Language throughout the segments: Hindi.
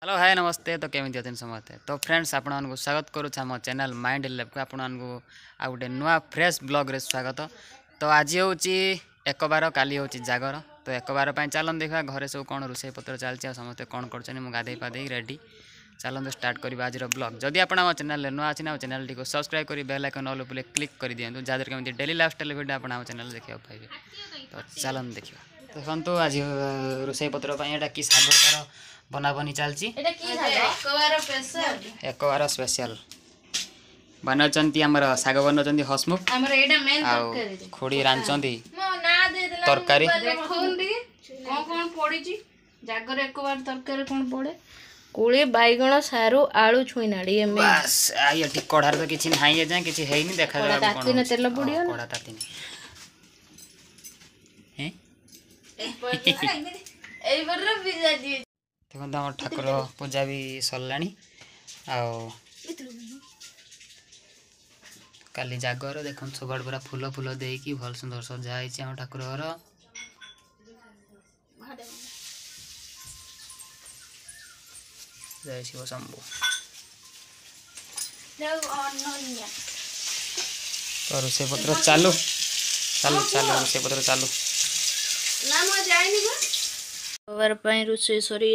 हेलो हाय नमस्ते। तो केमी अच्छे समस्ते। तो फ्रेंड्स आपको स्वागत करुच्छे आम चैनल माइंड लैब को आपको आ गोटे नुआ फ्रेश ब्लॉग रे स्वागत। तो आज हूँ एक बार काली हूँ जागर। तो एक बार चलन देखा घरे सब कौन रोषे पत्र चलती समस्ते कौन कर गाधे पाधे रेडी चलते स्टार्ट करवा आज ब्लॉग। जदि आप चैनल नुआ अच्छी ना चैनल टी सब्सक्राइब कर बेल आइकन ऑल पे क्लिक कर दिखाँ जहाँ केमी डेली लाइफस्टाइल वीडियो आप चैनल देखा पाइबे। तो चलन देखा देखो आज रोषे पत्र कि सागर बनाबनी चलती एक बार स्पेशल बनाऊँच आमर शाग बनाऊँ हसमुख खोड़ी रांधि तरकारी जागर एक बार तरकारी कौन पड़े कोली बैगण सारू आलू छुई नाड़ी बस ये ठीक कढ़ार तो किसी ना जाए किसी है नहीं देखा ताती तेल पड़ियो कढ़ा ताती देखो आम ठाकुर पूजा भी सरला काली जागर देख सब पूरा फूल फूल देकी भल सुंदर सजाई आम ठाकुर घर जय शिव शंभु। तो रोषे पत्र चालू चालू चालू रोषे पत्र चालू बार रोषे सरी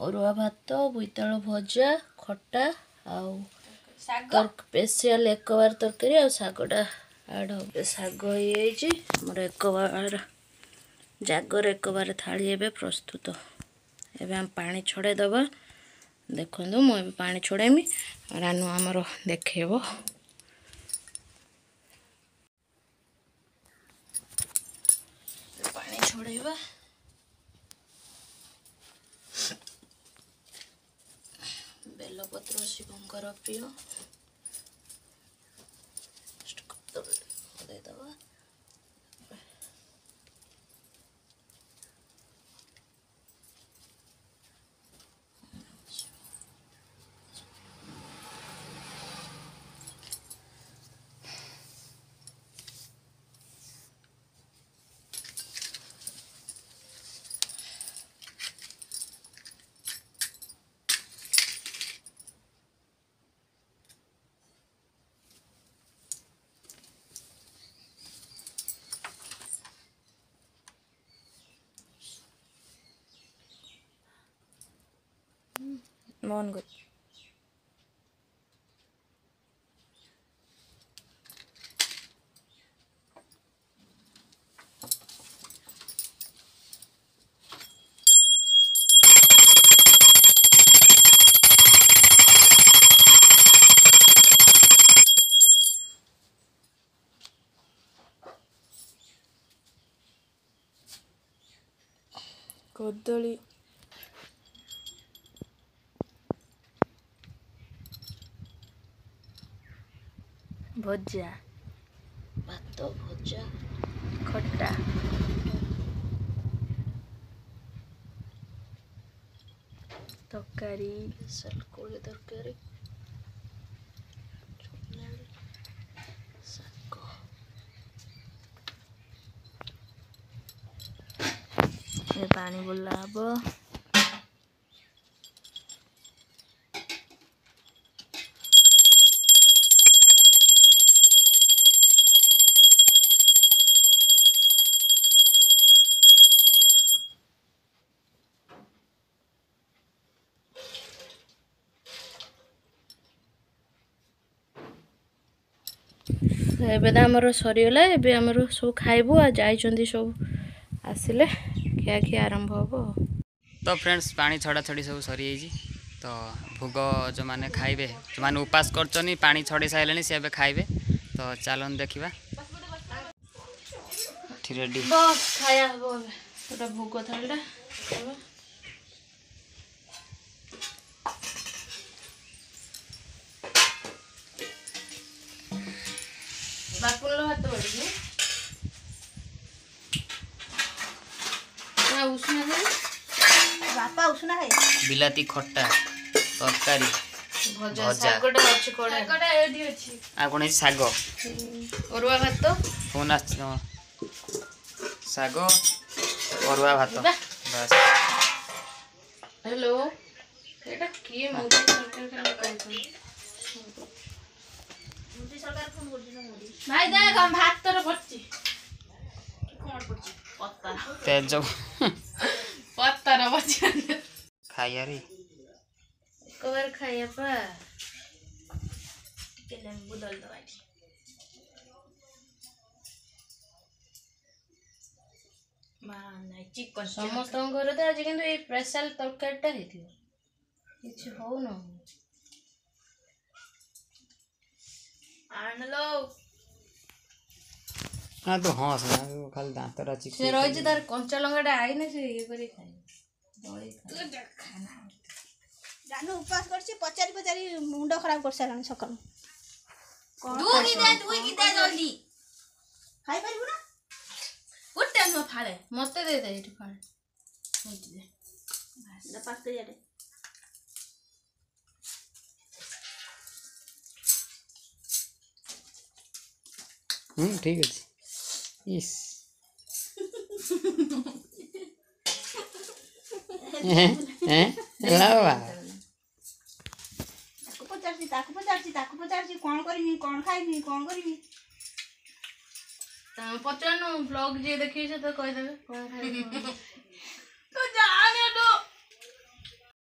अरुआ भात बोईतालु भजा खटा स्पेशल एक बार तरकारी आ शागटा आड हो शाग मोर एक बार जागर एक बार थाली एवं प्रस्तुत एवं आम पानी छड़े दबा देखु मुझे पानी छड़ेमी रानू आमर देखेब पानी छड़ेबा बेलपत्र शिवंकर प्रिय देदबा मन गुड कदली भजा भात भजा खटा तरकारी स्पेशल कोली तरकारी शाग पानी बोला हम एबे आमर सरीगला एबे आमर सब खाइबू आ जाइछंदी सब आसिले खिया खिया आरंभ हम। तो फ्रेंड्स पानी छड़ा छड़ी सब सरी तो भोग जो मैंने खाइबे जो मैंने उपास कर पानी छड़ी सारे सी ए खाइबे। तो चलन देखा रेडी खाया भोग थाली बापुल हाथ बढ़ी उष्णा बापा उष्णा है बिलाती खट्टा तरकारी भजा सागटा अछि कोडा सागटा एडी अछि आ कोन साग अरुआ भात फोन आ साग अरुआ भात बस हेलो ଏଟା କିଏ ମୋଦି ସରକାର ଖାଲି କହୁଛନ୍ତି ମୋଦି ସରକାର ଫୋନ କରୁଛି ନା ମୋଦି ଭାଇ ଦେଖ ଭାତର ପଡିଛି କଣ କରୁଛି ପତା ତେଜ ପତାର ପଡିଛି ଖାଇବାରେ ଏକବାର ଖାଇବା ପା ଟିକେ ଲେମ୍ବୁ ଦଳି ଦବା ଏଠି ମା ନାଇଁ ଚିକନ ସମସ୍ତଙ୍କ ଘରେ ତ ଆଜି କିନ୍ତୁ ଏଇ ସ୍ପେଶାଲ ତରକାରୀଟା ହେଇଥିବ କିଛି ହଉନ ଆଣଲୋ हाँ तो हाँ सुना खाली दांतरा ସେ चिकन ରହିଛି ତାର କଞ୍ଚା ଲଙ୍କାଟା ଆଇନେ ସେ ଇଏ କରି ଖାଇବ ଦଳି ଜାନୁ ଉପାସ କରିଛି ପଚାରି ପଚାରି ମୁଣ୍ଡ ଖରାପ କରିସାରିଲାଣି ସକାଳୁ ଦୁଇ କି ଦେ ଜଲ୍ଦି ଖାଇପାରିବୁ ନା ଗୋଟେ ନୁହଁ ଫାଳେ ମତେ ଦେଇଦେ ଏଇଠି ଫାଳେ ଏଇଠି ଦେ ପାସ୍ କରିଆରେ ठीक अच्छे इस लावा ତାକୁ ପଚାରୁଛି କଣ କରିବି କଣ ଖାଇବି କଣ କରିବି ପଚାରୁନୁ ବ୍ଲଗ ଯିଏ ଦେଖିବି ସେ ତ କହିଦେବେ କଣ ଖାଇବେ